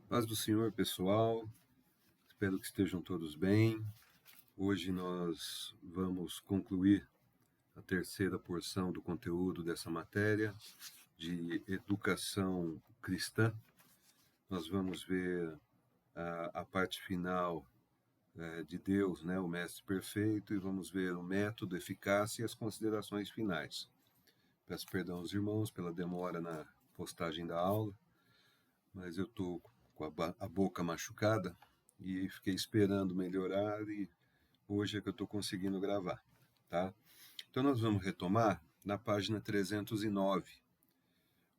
Paz do Senhor, pessoal. Espero que estejam todos bem. Hoje nós vamos concluir a terceira porção do conteúdo dessa matéria de educação cristã. Nós vamos ver a parte final de Deus, né, o Mestre Perfeito, e vamos ver o método, eficácia e as considerações finais. Peço perdão aos irmãos pela demora na postagem da aula, mas eu estou com a boca machucada e fiquei esperando melhorar e hoje é que eu estou conseguindo gravar, tá? Então nós vamos retomar na página 309,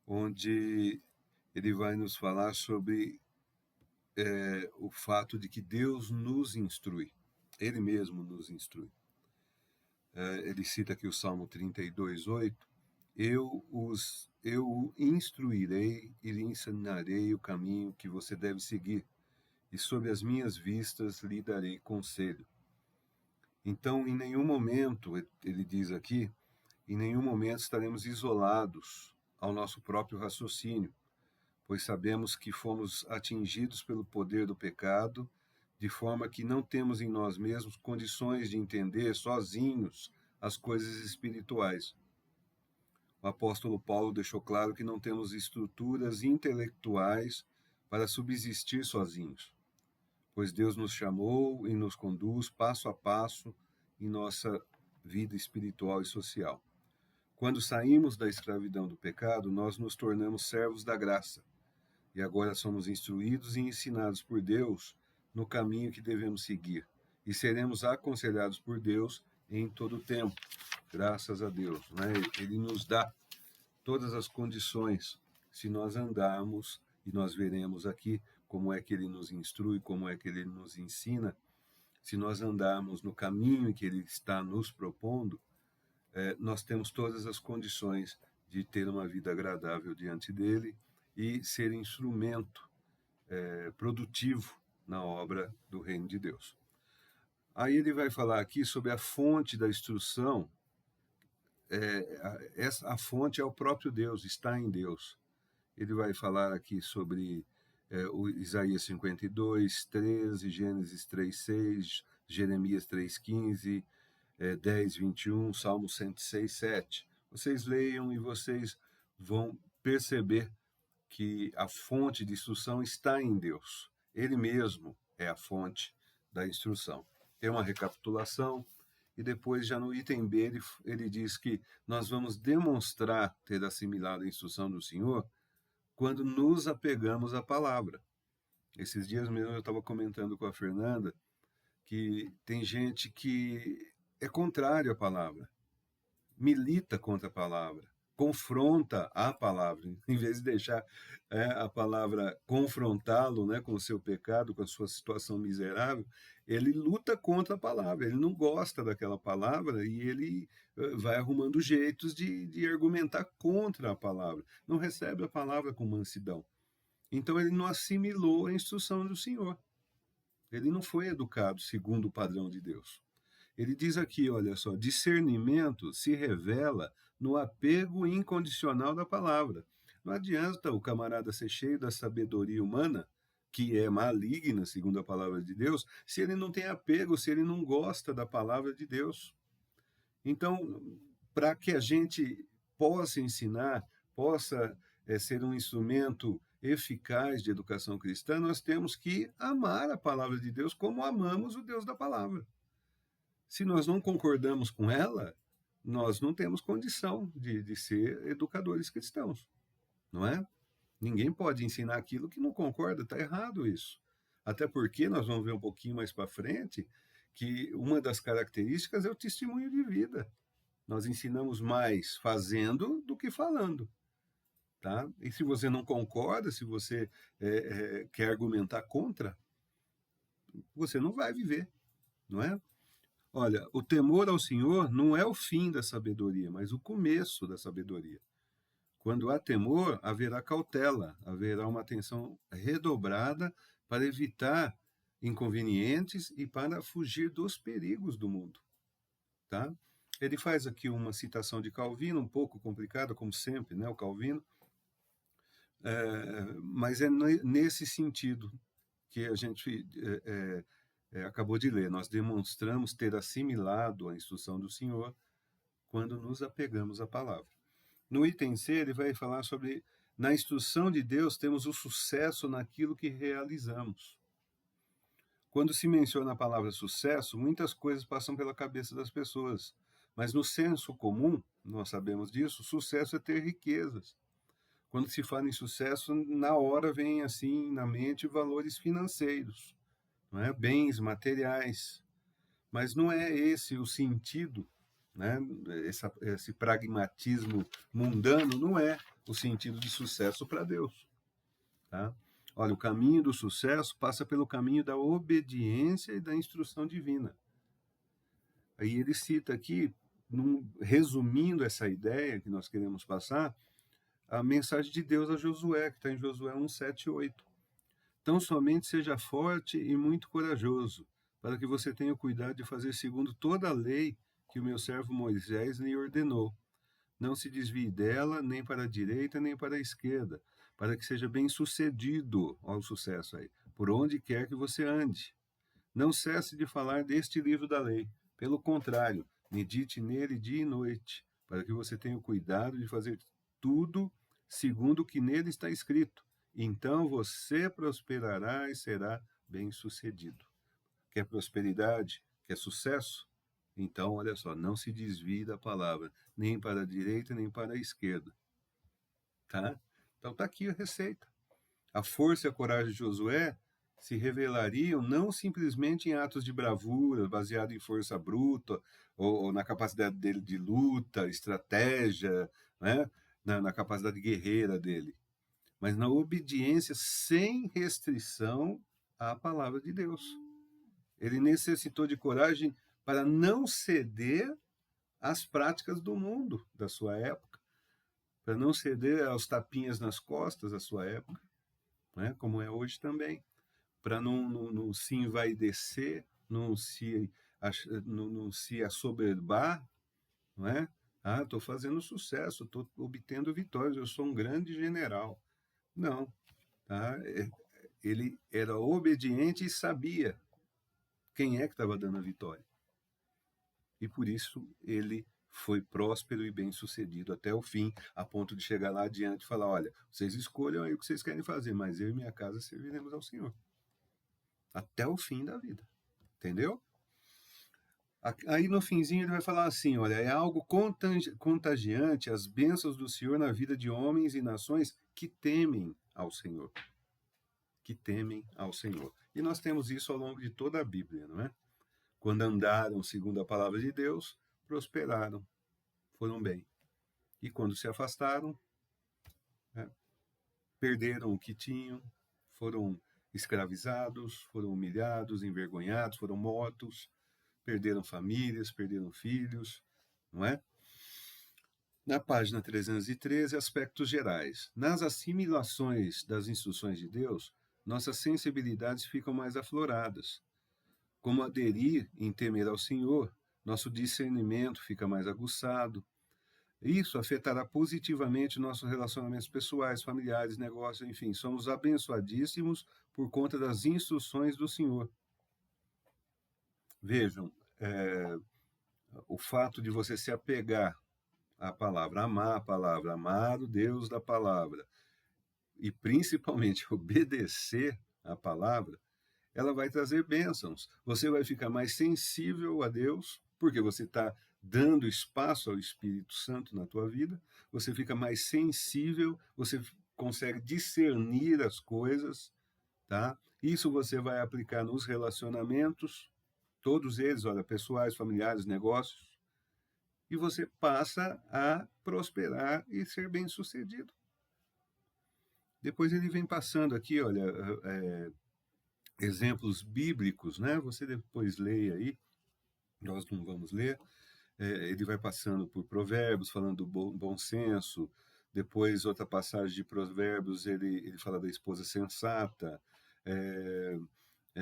onde ele vai nos falar sobre o fato de que Deus nos instrui, Ele mesmo nos instrui. Ele cita aqui o Salmo 32:8, eu o instruirei e lhe ensinarei o caminho que você deve seguir, e sob as minhas vistas lhe darei conselho. Então, em nenhum momento, ele diz aqui, em nenhum momento estaremos isolados ao nosso próprio raciocínio, pois sabemos que fomos atingidos pelo poder do pecado, de forma que não temos em nós mesmos condições de entender sozinhos as coisas espirituais. O apóstolo Paulo deixou claro que não temos estruturas intelectuais para subsistir sozinhos, pois Deus nos chamou e nos conduz passo a passo em nossa vida espiritual e social. Quando saímos da escravidão do pecado, nós nos tornamos servos da graça, e agora somos instruídos e ensinados por Deus no caminho que devemos seguir, e seremos aconselhados por Deus em todo o tempo. Graças a Deus, né? Ele nos dá todas as condições, se nós andarmos, e nós veremos aqui como é que ele nos instrui, como é que ele nos ensina, se nós andarmos no caminho que ele está nos propondo, nós temos todas as condições de ter uma vida agradável diante dele e ser instrumento produtivo na obra do reino de Deus. Aí ele vai falar aqui sobre a fonte da instrução. A fonte é o próprio Deus, está em Deus. Ele vai falar aqui sobre o Isaías 52:13, Gênesis 3:6, Jeremias 3:15, 10:21, Salmo 106:7. Vocês leiam e vocês vão perceber que a fonte de instrução está em Deus. Ele mesmo é a fonte da instrução. Tem uma recapitulação, e depois, já no item B, ele diz que nós vamos demonstrar ter assimilado a instrução do Senhor quando nos apegamos à palavra. Esses dias mesmo eu estava comentando com a Fernanda que tem gente que é contrário à palavra, milita contra a palavra, confronta a palavra, em vez de deixar a palavra confrontá-lo, né, com o seu pecado, com a sua situação miserável, ele luta contra a palavra, ele não gosta daquela palavra e ele vai arrumando jeitos de argumentar contra a palavra, não recebe a palavra com mansidão. Então ele não assimilou a instrução do Senhor, ele não foi educado segundo o padrão de Deus. Ele diz aqui, olha só, discernimento se revela no apego incondicional da palavra. Não adianta o camarada ser cheio da sabedoria humana, que é maligna, segundo a palavra de Deus, se ele não tem apego, se ele não gosta da palavra de Deus. Então, para que a gente possa ensinar, possa ser um instrumento eficaz de educação cristã, nós temos que amar a palavra de Deus como amamos o Deus da palavra. Se nós não concordamos com ela, nós não temos condição de ser educadores cristãos, não é? Ninguém pode ensinar aquilo que não concorda, está errado isso. Até porque nós vamos ver um pouquinho mais para frente que uma das características é o testemunho de vida. Nós ensinamos mais fazendo do que falando. Tá? E se você não concorda, se você quer argumentar contra, você não vai viver, não é? Olha, o temor ao Senhor não é o fim da sabedoria, mas o começo da sabedoria. Quando há temor, haverá cautela, haverá uma atenção redobrada para evitar inconvenientes e para fugir dos perigos do mundo. Tá? Ele faz aqui uma citação de Calvino, um pouco complicada, como sempre, né, o Calvino, Mas é nesse sentido que a gente acabou de ler. Nós demonstramos ter assimilado a instrução do Senhor quando nos apegamos à palavra. No item C, ele vai falar sobre, na instrução de Deus, temos o sucesso naquilo que realizamos. Quando se menciona a palavra sucesso, muitas coisas passam pela cabeça das pessoas, mas no senso comum, nós sabemos disso, sucesso é ter riquezas. Quando se fala em sucesso, na hora vem assim na mente valores financeiros, não é? Bens materiais, mas não é esse o sentido, né? Esse pragmatismo mundano não é o sentido de sucesso para Deus. Tá? Olha, o caminho do sucesso passa pelo caminho da obediência e da instrução divina. Aí ele cita aqui, resumindo essa ideia que nós queremos passar, a mensagem de Deus a Josué, que está em Josué 1, 7 e 8. Tão somente seja forte e muito corajoso, para que você tenha o cuidado de fazer segundo toda a lei que o meu servo Moisés lhe ordenou. Não se desvie dela, nem para a direita, nem para a esquerda, para que seja bem sucedido, olha o sucesso aí, por onde quer que você ande. Não cesse de falar deste livro da lei. Pelo contrário, medite nele dia e noite, para que você tenha o cuidado de fazer tudo segundo o que nele está escrito. Então você prosperará e será bem-sucedido. Quer prosperidade? Quer sucesso? Então, olha só, não se desvie da palavra, nem para a direita, nem para a esquerda. Tá? Então tá aqui a receita. A força e a coragem de Josué se revelariam não simplesmente em atos de bravura, baseado em força bruta, ou na capacidade dele de luta, estratégia, né? na capacidade guerreira dele, mas na obediência sem restrição à palavra de Deus. Ele necessitou de coragem para não ceder às práticas do mundo da sua época, para não ceder aos tapinhas nas costas da sua época, né? Como é hoje também, para não se envaidecer, não se assoberbar, não é? Ah, estou fazendo sucesso, estou obtendo vitórias, eu sou um grande general. Não, tá? Ele era obediente e sabia quem é que estava dando a vitória. E por isso ele foi próspero e bem-sucedido até o fim, a ponto de chegar lá adiante e falar, olha, vocês escolham aí o que vocês querem fazer, mas eu e minha casa serviremos ao Senhor. Até o fim da vida. Entendeu? Aí no finzinho ele vai falar assim, olha, é algo contagiante as bênçãos do Senhor na vida de homens e nações que temem ao Senhor. Que temem ao Senhor. E nós temos isso ao longo de toda a Bíblia, não é? Quando andaram segundo a palavra de Deus, prosperaram, foram bem. E quando se afastaram, né, perderam o que tinham, foram escravizados, foram humilhados, envergonhados, foram mortos, perderam famílias, perderam filhos, não é? Na página 313, aspectos gerais. Nas assimilações das instruções de Deus, nossas sensibilidades ficam mais afloradas. Como aderir em temer ao Senhor, nosso discernimento fica mais aguçado. Isso afetará positivamente nossos relacionamentos pessoais, familiares, negócios, enfim, somos abençoadíssimos por conta das instruções do Senhor. Vejam, o fato de você se apegar à palavra, amar a palavra, amar o Deus da palavra, e principalmente obedecer à palavra, ela vai trazer bênçãos. Você vai ficar mais sensível a Deus, porque você está dando espaço ao Espírito Santo na tua vida, você fica mais sensível, você consegue discernir as coisas, tá? Isso você vai aplicar nos relacionamentos, todos eles, olha, pessoais, familiares, negócios, e você passa a prosperar e ser bem-sucedido. Depois ele vem passando aqui, olha, exemplos bíblicos, né? Você depois leia aí, nós não vamos ler. Ele vai passando por Provérbios, falando do bom senso. Depois, outra passagem de Provérbios, ele fala da esposa sensata.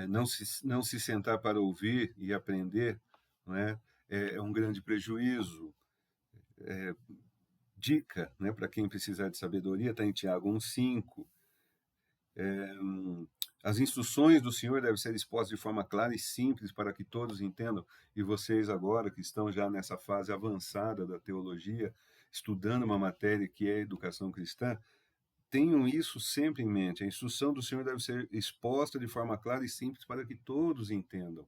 Não se sentar para ouvir e aprender, não é? É um grande prejuízo. dica, né, para quem precisar de sabedoria, está em Tiago 1,5. As instruções do Senhor devem ser expostas de forma clara e simples para que todos entendam. E vocês agora, que estão já nessa fase avançada da teologia, estudando uma matéria que é educação cristã, tenham isso sempre em mente. A instrução do Senhor deve ser exposta de forma clara e simples para que todos entendam.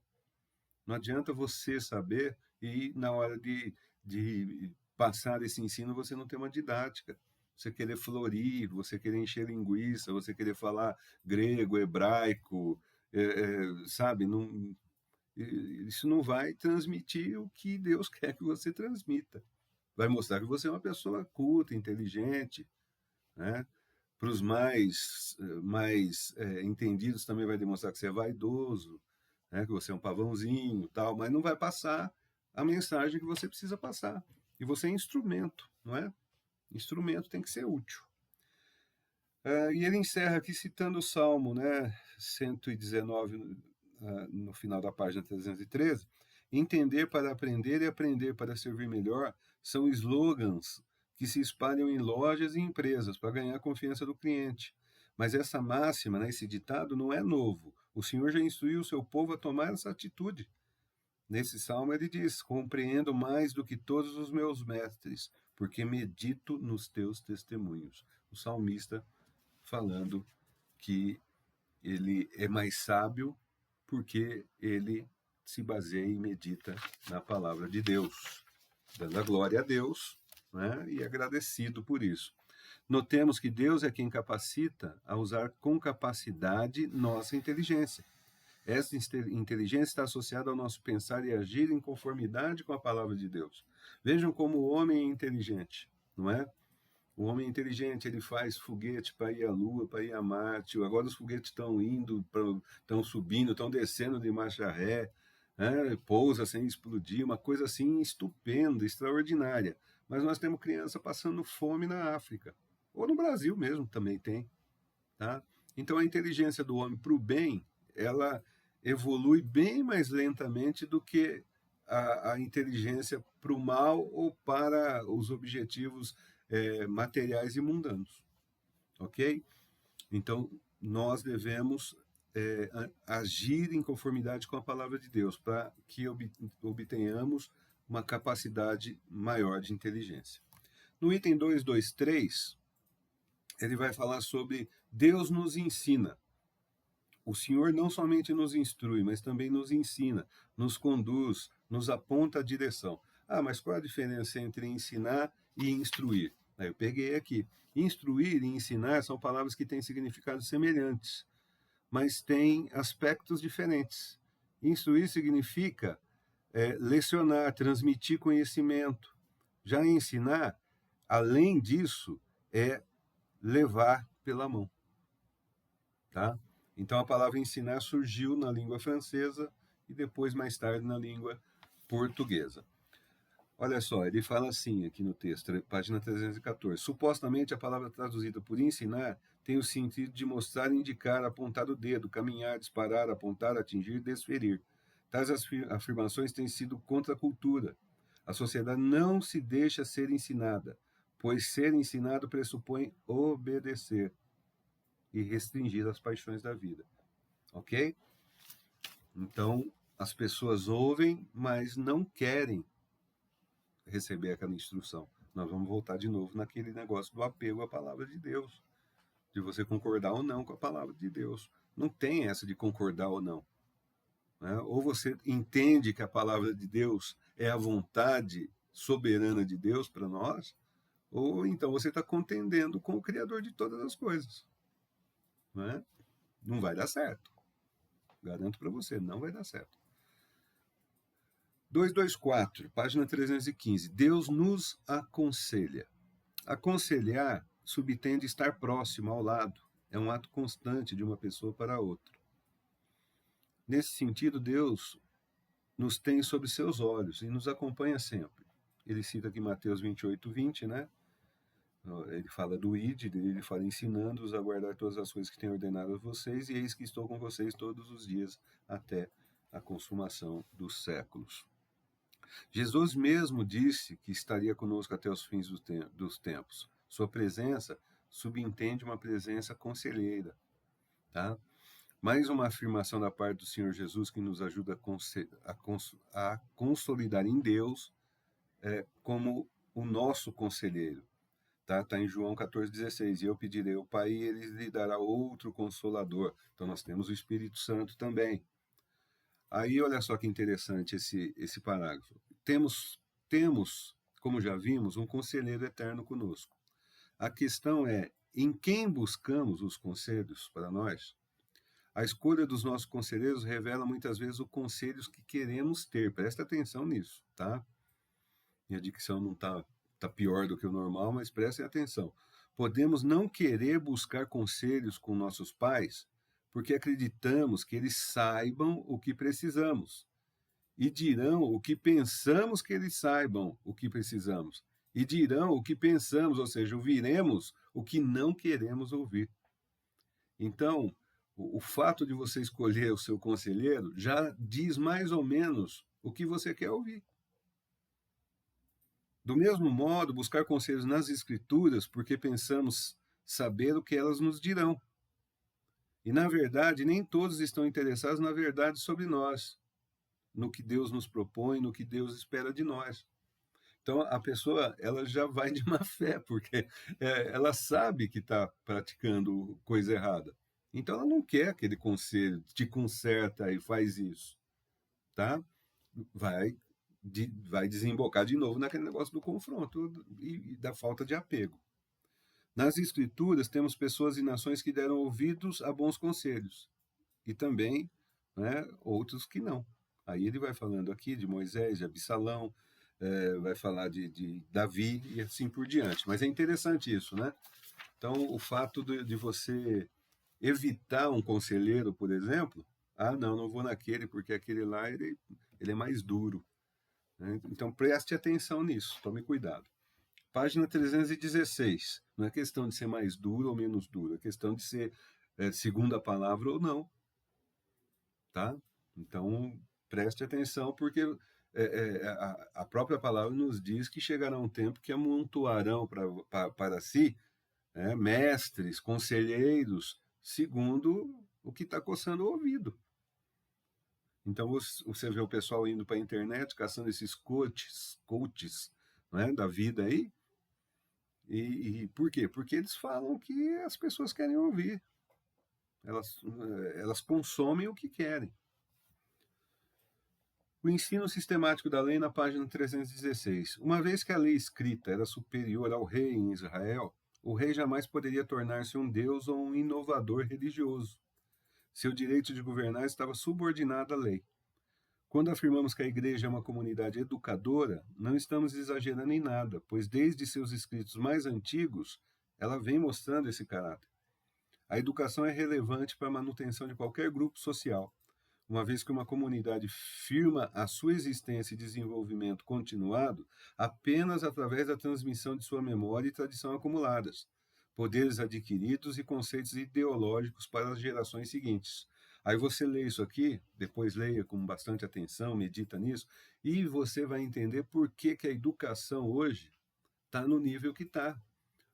Não adianta você saber e na hora de passar esse ensino você não ter uma didática. Você querer florir, você querer encher linguiça, você querer falar grego, hebraico, sabe? Não, isso não vai transmitir o que Deus quer que você transmita. Vai mostrar que você é uma pessoa culta, inteligente, né? Para os mais entendidos também vai demonstrar que você é vaidoso, né? Que você é um pavãozinho, tal, mas não vai passar a mensagem que você precisa passar. E você é instrumento, não é? Instrumento tem que ser útil. E ele encerra aqui citando o Salmo, né, 119, no final da página 313. Entender para aprender e aprender para servir melhor são slogans que se espalham em lojas e empresas para ganhar a confiança do cliente. Mas essa máxima, né, esse ditado, não é novo. O Senhor já instruiu o seu povo a tomar essa atitude. Nesse salmo ele diz: compreendo mais do que todos os meus mestres, porque medito nos teus testemunhos. O salmista falando que ele é mais sábio porque ele se baseia e medita na palavra de Deus, dando a glória a Deus, né, e agradecido por isso. Notemos que Deus é quem capacita a usar com capacidade nossa inteligência. Essa inteligência está associada ao nosso pensar e agir em conformidade com a palavra de Deus. Vejam como o homem é inteligente, não é? O homem é inteligente, ele faz foguete para ir à Lua, para ir a Marte. Agora os foguetes estão indo, estão subindo, estão descendo de marcha ré, né? Pousa sem explodir, uma coisa assim estupenda, extraordinária. Mas nós temos criança passando fome na África, ou no Brasil mesmo também tem. Tá? Então a inteligência do homem para o bem, ela evolui bem mais lentamente do que a inteligência para o mal ou para os objetivos materiais e mundanos, ok? Então nós devemos agir em conformidade com a palavra de Deus para que obtenhamos uma capacidade maior de inteligência. No item 223, ele vai falar sobre Deus nos ensina. O Senhor não somente nos instrui, mas também nos ensina, nos conduz, nos aponta a direção. Ah, mas qual a diferença entre ensinar e instruir? Eu peguei aqui. Instruir e ensinar são palavras que têm significados semelhantes, mas têm aspectos diferentes. Instruir significa lecionar, transmitir conhecimento. Já ensinar, além disso, é levar pela mão, tá? Então a palavra ensinar surgiu na língua francesa e depois mais tarde na língua portuguesa. Olha só, ele fala assim aqui no texto, página 314. Supostamente a palavra traduzida por ensinar tem o sentido de mostrar, indicar, apontar o dedo, caminhar, disparar, apontar, atingir, desferir. Tais afirmações têm sido contra a cultura. A sociedade não se deixa ser ensinada, pois ser ensinado pressupõe obedecer e restringir as paixões da vida. Ok? Então, as pessoas ouvem, mas não querem receber aquela instrução. Nós vamos voltar de novo naquele negócio do apego à palavra de Deus, de você concordar ou não com a palavra de Deus. Não tem essa de concordar ou não. Né? Ou você entende que a palavra de Deus é a vontade soberana de Deus para nós, ou então você está contendendo com o Criador de todas as coisas. Né? Não vai dar certo. Garanto para você, não vai dar certo. 224, página 315. Deus nos aconselha. Aconselhar subtende estar próximo, ao lado. É um ato constante de uma pessoa para outra. Nesse sentido, Deus nos tem sob seus olhos e nos acompanha sempre. Ele cita aqui Mateus 28, 20, né? Ele fala do id, ele fala ensinando-os a guardar todas as coisas que tenho ordenado a vocês, e eis que estou com vocês todos os dias até a consumação dos séculos. Jesus mesmo disse que estaria conosco até os fins dos tempos. Sua presença subentende uma presença conselheira, tá? Mais uma afirmação da parte do Senhor Jesus que nos ajuda a consolidar em Deus como o nosso conselheiro. Tá em João 14,16. E eu pedirei ao Pai e ele lhe dará outro consolador. Então nós temos o Espírito Santo também. Aí olha só que interessante esse parágrafo. Temos, como já vimos, um conselheiro eterno conosco. A questão é, em quem buscamos os conselhos para nós? A escolha dos nossos conselheiros revela muitas vezes os conselhos que queremos ter. Presta atenção nisso, tá? Minha dicção não tá pior do que o normal, mas prestem atenção. Podemos não querer buscar conselhos com nossos pais porque acreditamos que eles saibam o que precisamos e dirão o que pensamos que eles saibam o que precisamos e dirão o que pensamos, ou seja, ouviremos o que não queremos ouvir. Então, o fato de você escolher o seu conselheiro já diz mais ou menos o que você quer ouvir. Do mesmo modo, buscar conselhos nas Escrituras porque pensamos saber o que elas nos dirão. E, na verdade, nem todos estão interessados na verdade sobre nós, no que Deus nos propõe, no que Deus espera de nós. Então, a pessoa ela já vai de má fé, porque ela sabe que está praticando coisa errada. Então, ela não quer aquele conselho, te conserta e faz isso. Tá? Vai desembocar de novo naquele negócio do confronto e da falta de apego. Nas Escrituras, temos pessoas e nações que deram ouvidos a bons conselhos, e também outros que não. Aí ele vai falando aqui de Moisés, de Absalão, vai falar de Davi e assim por diante. Mas é interessante isso, né? Então, o fato de você evitar um conselheiro, por exemplo, não vou naquele, porque aquele lá ele é mais duro. Né? Então, preste atenção nisso, tome cuidado. Página 316. Não é questão de ser mais duro ou menos duro, é questão de ser segundo a palavra ou não. Tá? Então, preste atenção, porque a própria palavra nos diz que chegará um tempo que amontoarão para si mestres, conselheiros, segundo o que está coçando o ouvido. Então, você vê o pessoal indo para a internet, caçando esses coaches da vida aí. E por quê? Porque eles falam o que as pessoas querem ouvir. Elas consomem o que querem. O ensino sistemático da lei na página 316. Uma vez que a lei escrita era superior ao rei em Israel, o rei jamais poderia tornar-se um deus ou um inovador religioso. Seu direito de governar estava subordinado à lei. Quando afirmamos que a igreja é uma comunidade educadora, não estamos exagerando em nada, pois desde seus escritos mais antigos, ela vem mostrando esse caráter. A educação é relevante para a manutenção de qualquer grupo social, uma vez que uma comunidade firma a sua existência e desenvolvimento continuado apenas através da transmissão de sua memória e tradição acumuladas, poderes adquiridos e conceitos ideológicos para as gerações seguintes. Aí você lê isso aqui, depois leia com bastante atenção, medita nisso, e você vai entender por que a educação hoje está no nível que está.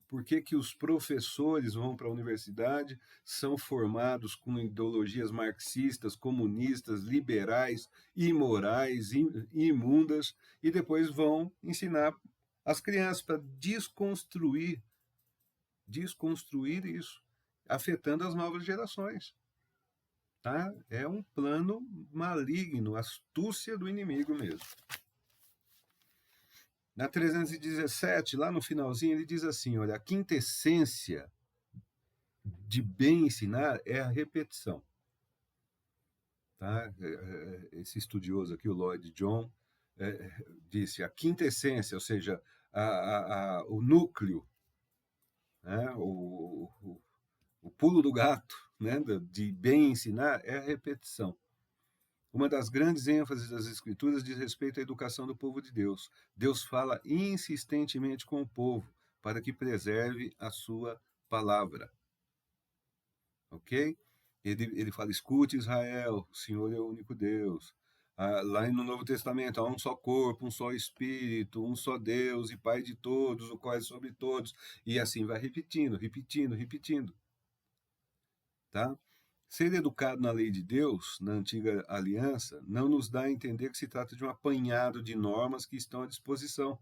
Por que os professores vão para a universidade, são formados com ideologias marxistas, comunistas, liberais, imorais, imundas, e depois vão ensinar as crianças para desconstruir isso, afetando as novas gerações. Tá? É um plano maligno, astúcia do inimigo mesmo. Na 317, lá no finalzinho, ele diz assim, olha, a quintessência de bem ensinar é a repetição. Tá? Esse estudioso aqui, o Lloyd John, disse a quintessência, ou seja, o núcleo, né? O pulo do gato, né? De bem ensinar é a repetição. Uma das grandes ênfases das Escrituras diz respeito à educação do povo de Deus. Deus fala insistentemente com o povo para que preserve a sua palavra. Ok? Ele fala, escute Israel, o Senhor é o único Deus. Lá no Novo Testamento, há um só corpo, um só Espírito, um só Deus e Pai de todos, o qual é sobre todos. E assim vai repetindo, repetindo, repetindo. Tá? Ser educado na lei de Deus, na antiga aliança, não nos dá a entender que se trata de um apanhado de normas que estão à disposição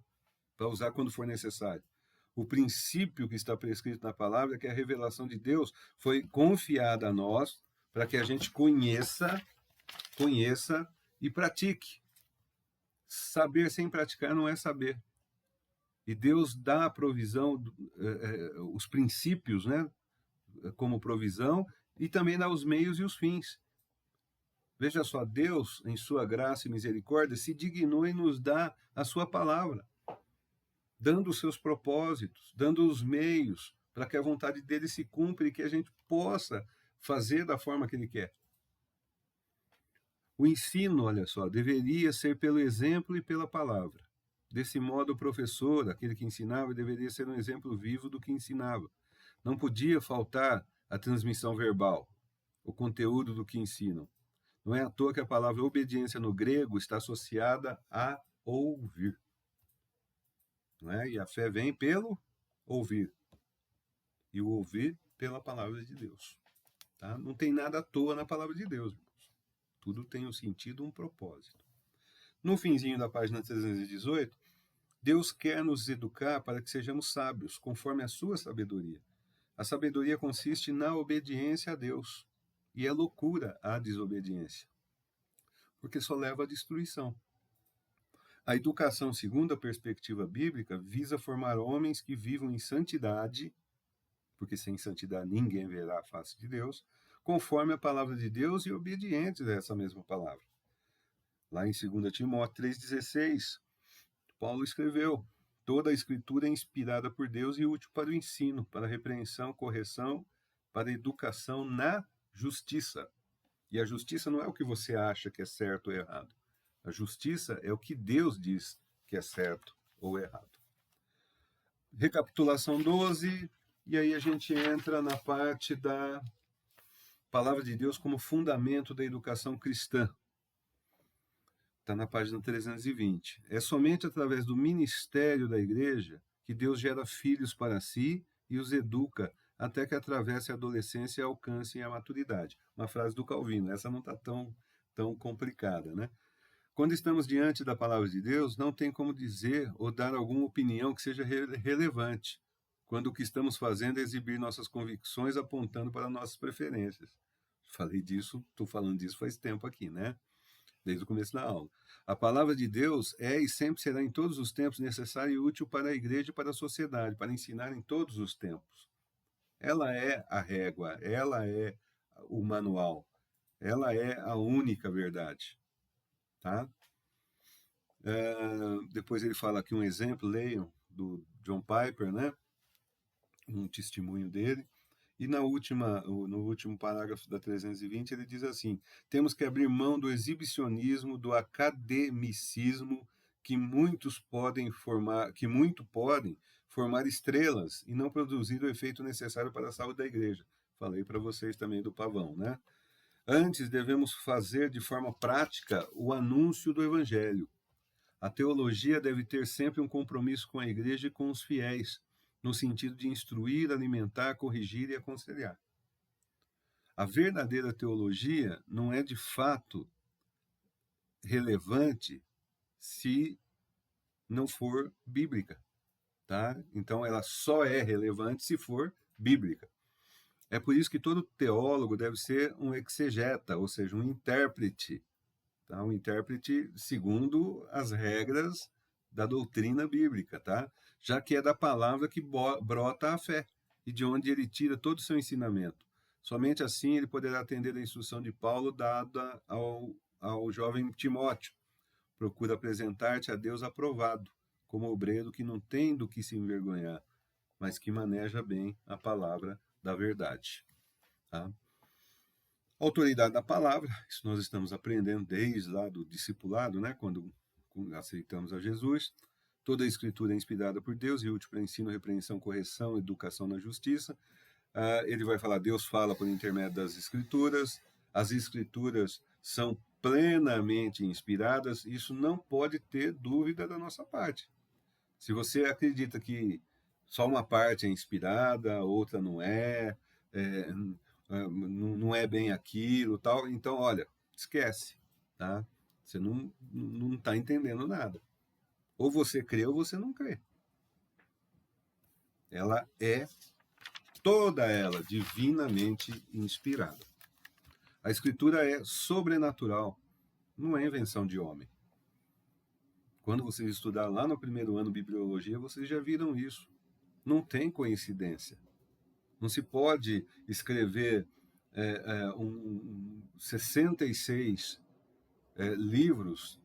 para usar quando for necessário. O princípio que está prescrito na palavra é que a revelação de Deus foi confiada a nós para que a gente conheça e pratique. Saber sem praticar não é saber. E Deus dá a provisão, os princípios, né, como provisão, e também dá os meios e os fins. Veja só, Deus, em sua graça e misericórdia, se dignou em nos dar a sua palavra, dando os seus propósitos, dando os meios para que a vontade dele se cumpra e que a gente possa fazer da forma que ele quer. O ensino, olha só, deveria ser pelo exemplo e pela palavra. Desse modo, o professor, aquele que ensinava, deveria ser um exemplo vivo do que ensinava. Não podia faltar a transmissão verbal, o conteúdo do que ensinam. Não é à toa que a palavra obediência no grego está associada a ouvir. Não é? E a fé vem pelo ouvir. E o ouvir pela palavra de Deus. Tá? Não tem nada à toa na palavra de Deus, irmãos. Tudo tem um sentido, um propósito. No finzinho da página 318, Deus quer nos educar para que sejamos sábios, conforme a sua sabedoria. A sabedoria consiste na obediência a Deus. E é loucura a desobediência, porque só leva à destruição. A educação, segundo a perspectiva bíblica, visa formar homens que vivam em santidade, porque sem santidade ninguém verá a face de Deus, conforme a palavra de Deus e obedientes a essa mesma palavra. Lá em 2 Timóteo 3,16, Paulo escreveu: toda a escritura é inspirada por Deus e útil para o ensino, para a repreensão, correção, para a educação na justiça. E a justiça não é o que você acha que é certo ou errado. A justiça é o que Deus diz que é certo ou errado. Recapitulação 12, e aí a gente entra na parte da palavra de Deus como fundamento da educação cristã. Está na página 320. É somente através do ministério da igreja que Deus gera filhos para si e os educa até que atravesse a adolescência e alcancem a maturidade. Uma frase do Calvino, essa não está tão complicada, né? Quando estamos diante da palavra de Deus, não tem como dizer ou dar alguma opinião que seja relevante, quando o que estamos fazendo é exibir nossas convicções apontando para nossas preferências. Falei disso, estou falando disso faz tempo aqui, né? Desde o começo da aula. A palavra de Deus é e sempre será em todos os tempos necessária e útil para a igreja e para a sociedade, para ensinar em todos os tempos. Ela é a régua, ela é o manual, ela é a única verdade. Tá? Depois ele fala aqui um exemplo, leiam, do John Piper, né? Um testemunho dele. E no último parágrafo da 320, ele diz assim: temos que abrir mão do exibicionismo, do academicismo, que muito podem formar estrelas e não produzir o efeito necessário para a saúde da igreja. Falei para vocês também do pavão, né? Antes, devemos fazer de forma prática o anúncio do evangelho. A teologia deve ter sempre um compromisso com a igreja e com os fiéis, no sentido de instruir, alimentar, corrigir e aconselhar. A verdadeira teologia não é de fato relevante se não for bíblica, tá? Então ela só é relevante se for bíblica. É por isso que todo teólogo deve ser um exegeta, ou seja, um intérprete, tá? Um intérprete segundo as regras da doutrina bíblica, tá? Já que é da palavra que brota a fé e de onde ele tira todo o seu ensinamento. Somente assim ele poderá atender a instrução de Paulo dada ao jovem Timóteo. Procura apresentar-te a Deus aprovado, como obreiro que não tem do que se envergonhar, mas que maneja bem a palavra da verdade. Tá? Autoridade da palavra, isso nós estamos aprendendo desde lá do discipulado, né? Quando aceitamos a Jesus. Toda a escritura é inspirada por Deus e útil para ensino, repreensão, correção, educação na justiça. Ele vai falar, Deus fala por intermédio das escrituras, as escrituras são plenamente inspiradas, isso não pode ter dúvida da nossa parte. Se você acredita que só uma parte é inspirada, a outra não é, não é bem aquilo, tal, então, olha, esquece, tá? Você não está entendendo nada. Ou você crê ou você não crê. Ela é, toda ela, divinamente inspirada. A Escritura é sobrenatural, não é invenção de homem. Quando vocês estudaram lá no primeiro ano de bibliologia, vocês já viram isso. Não tem coincidência. Não se pode escrever 66 livros,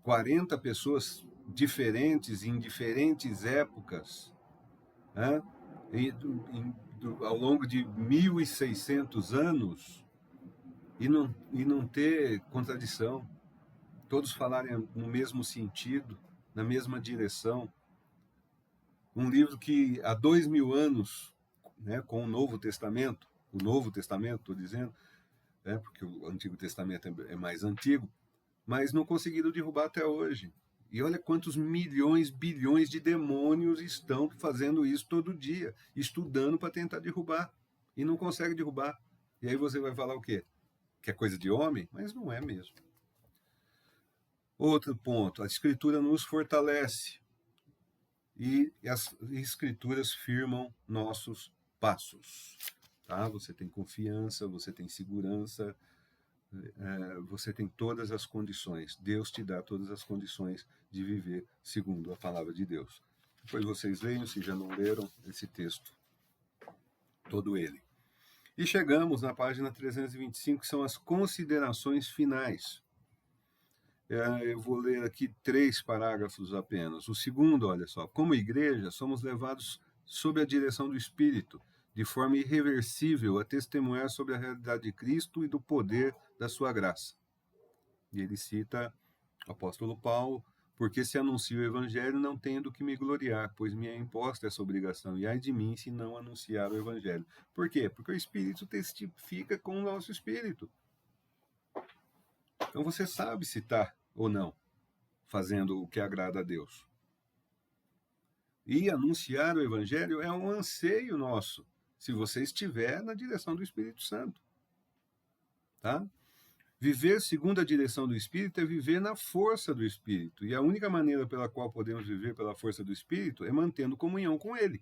40 pessoas diferentes em diferentes épocas, né? Ao longo de 1.600 anos, e não ter contradição. Todos falarem no mesmo sentido, na mesma direção. Um livro que há 2.000 anos, né, com o Novo Testamento, estou dizendo, né, porque o Antigo Testamento é mais antigo, mas não conseguiram derrubar até hoje. E olha quantos milhões, bilhões de demônios estão fazendo isso todo dia, estudando para tentar derrubar, e não consegue derrubar. E aí você vai falar o quê? Que é coisa de homem? Mas não é mesmo. Outro ponto, a Escritura nos fortalece e as Escrituras firmam nossos passos. Tá? Você tem confiança, você tem segurança, você tem todas as condições. Deus te dá todas as condições de viver segundo a palavra de Deus. Depois vocês leiam, se já não leram, esse texto, todo ele. E chegamos na página 325, que são as considerações finais. Eu vou ler aqui 3 parágrafos apenas. O segundo, olha só, como igreja, somos levados sob a direção do Espírito, de forma irreversível, a testemunhar sobre a realidade de Cristo e do poder da sua graça. E ele cita o apóstolo Paulo, porque se anuncio o evangelho, não tenho do que me gloriar, pois me é imposta essa obrigação, e ai de mim se não anunciar o evangelho. Por quê? Porque o Espírito testifica com o nosso espírito. Então você sabe se está ou não fazendo o que agrada a Deus. E anunciar o evangelho é um anseio nosso, se você estiver na direção do Espírito Santo. Tá? Viver segundo a direção do Espírito é viver na força do Espírito. E a única maneira pela qual podemos viver pela força do Espírito é mantendo comunhão com Ele.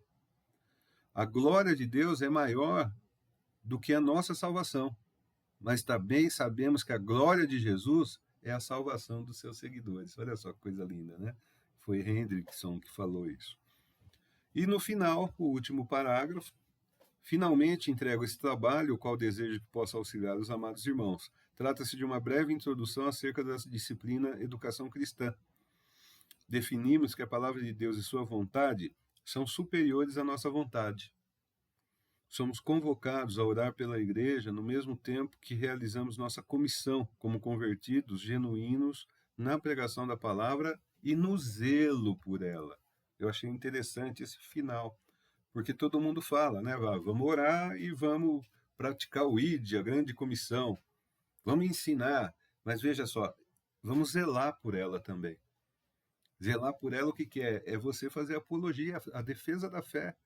A glória de Deus é maior do que a nossa salvação. Mas também sabemos que a glória de Jesus é a salvação dos seus seguidores. Olha só que coisa linda, né? Foi Hendrickson que falou isso. E no final, o último parágrafo, finalmente entrego esse trabalho, o qual desejo que possa auxiliar os amados irmãos. Trata-se de uma breve introdução acerca da disciplina Educação Cristã. Definimos que a palavra de Deus e sua vontade são superiores à nossa vontade. Somos convocados a orar pela igreja no mesmo tempo que realizamos nossa comissão como convertidos genuínos na pregação da palavra e no zelo por ela. Eu achei interessante esse final, porque todo mundo fala, né? Vamos orar e vamos praticar o ID, a grande comissão. Vamos ensinar, mas veja só, vamos zelar por ela também. Zelar por ela o que é? É você fazer apologia, a defesa da fé.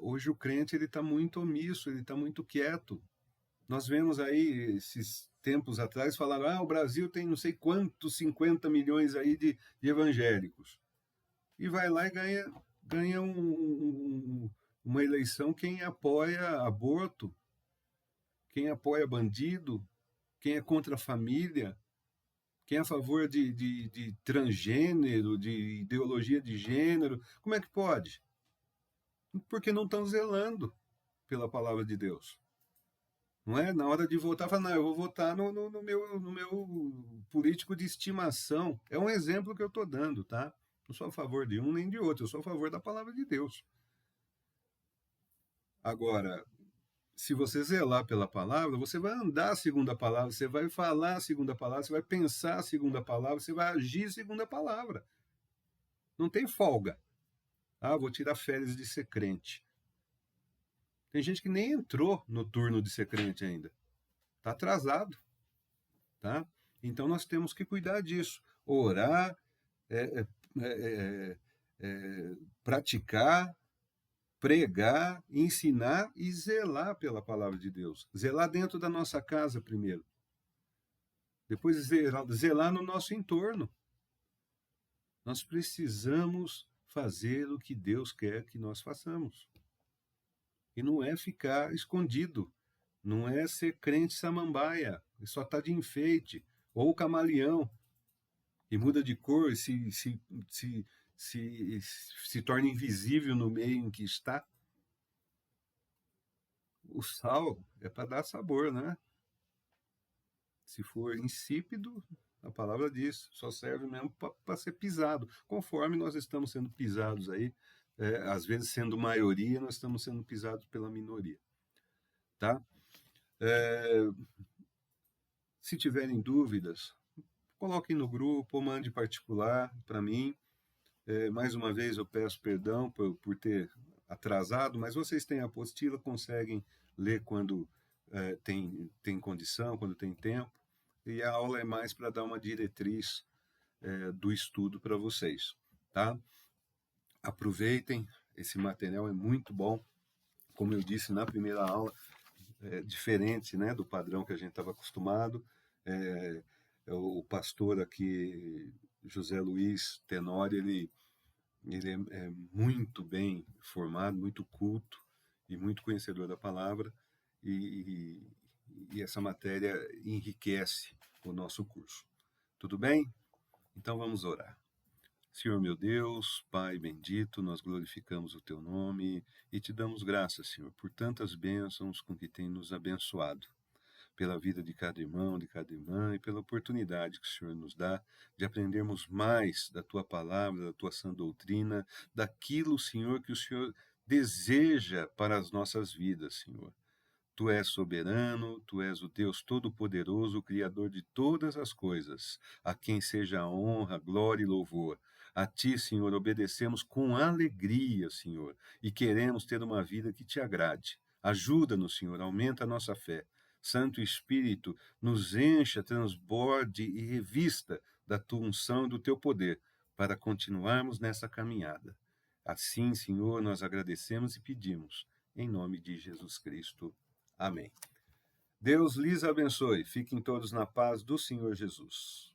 Hoje o crente está muito omisso, ele está muito quieto. Nós vemos aí, esses tempos atrás, falaram, o Brasil tem não sei quantos, 50 milhões aí de evangélicos. E vai lá e ganha uma eleição quem apoia aborto, quem apoia bandido, quem é contra a família, quem é a favor de transgênero, de ideologia de gênero. Como é que pode? Porque não estão zelando pela palavra de Deus. Não é? Na hora de votar, fala, não, eu vou votar no meu político de estimação. É um exemplo que eu estou dando, tá? Não sou a favor de um nem de outro, eu sou a favor da palavra de Deus. Agora, se você zelar pela palavra, você vai andar segundo a palavra, você vai falar segundo a palavra, você vai pensar segundo a palavra, você vai agir segundo a palavra. Não tem folga. Vou tirar férias de ser crente. Tem gente que nem entrou no turno de ser crente ainda. está atrasado, tá? Então nós temos que cuidar disso, orar, é, é, praticar, pregar, ensinar e zelar pela palavra de Deus. Zelar dentro da nossa casa primeiro. Depois zelar no nosso entorno. Nós precisamos fazer o que Deus quer que nós façamos. E não é ficar escondido. Não é ser crente samambaia. Só está de enfeite. Ou camaleão. E muda de cor, se torna invisível no meio em que está. O sal é para dar sabor, né? Se for insípido, a palavra diz, só serve mesmo para ser pisado, conforme nós estamos sendo pisados aí, às vezes sendo maioria, nós estamos sendo pisados pela minoria, tá? Se tiverem dúvidas, coloquem no grupo ou mande particular para mim. Mais uma vez eu peço perdão por ter atrasado, mas vocês têm a apostila, conseguem ler quando tem condição, quando tem tempo, e a aula é mais para dar uma diretriz do estudo para vocês, tá? Aproveitem, esse material é muito bom, como eu disse na primeira aula, diferente, né, do padrão que a gente estava acostumado. O pastor aqui, José Luiz Tenório, ele é muito bem formado, muito culto e muito conhecedor da palavra, e essa matéria enriquece o nosso curso. Tudo bem? Então vamos orar. Senhor meu Deus, Pai bendito, nós glorificamos o Teu nome e te damos graças, Senhor, por tantas bênçãos com que tem nos abençoado, pela vida de cada irmão, de cada irmã e pela oportunidade que o Senhor nos dá de aprendermos mais da Tua palavra, da Tua sã doutrina, daquilo, Senhor, que o Senhor deseja para as nossas vidas, Senhor. Tu és soberano, Tu és o Deus Todo-Poderoso, o Criador de todas as coisas, a quem seja a honra, glória e louvor. A Ti, Senhor, obedecemos com alegria, Senhor, e queremos ter uma vida que Te agrade. Ajuda-nos, Senhor, aumenta a nossa fé. Santo Espírito, nos encha, transborde e revista da Tua unção e do Teu poder, para continuarmos nessa caminhada. Assim, Senhor, nós agradecemos e pedimos, em nome de Jesus Cristo. Amém. Deus lhes abençoe. Fiquem todos na paz do Senhor Jesus.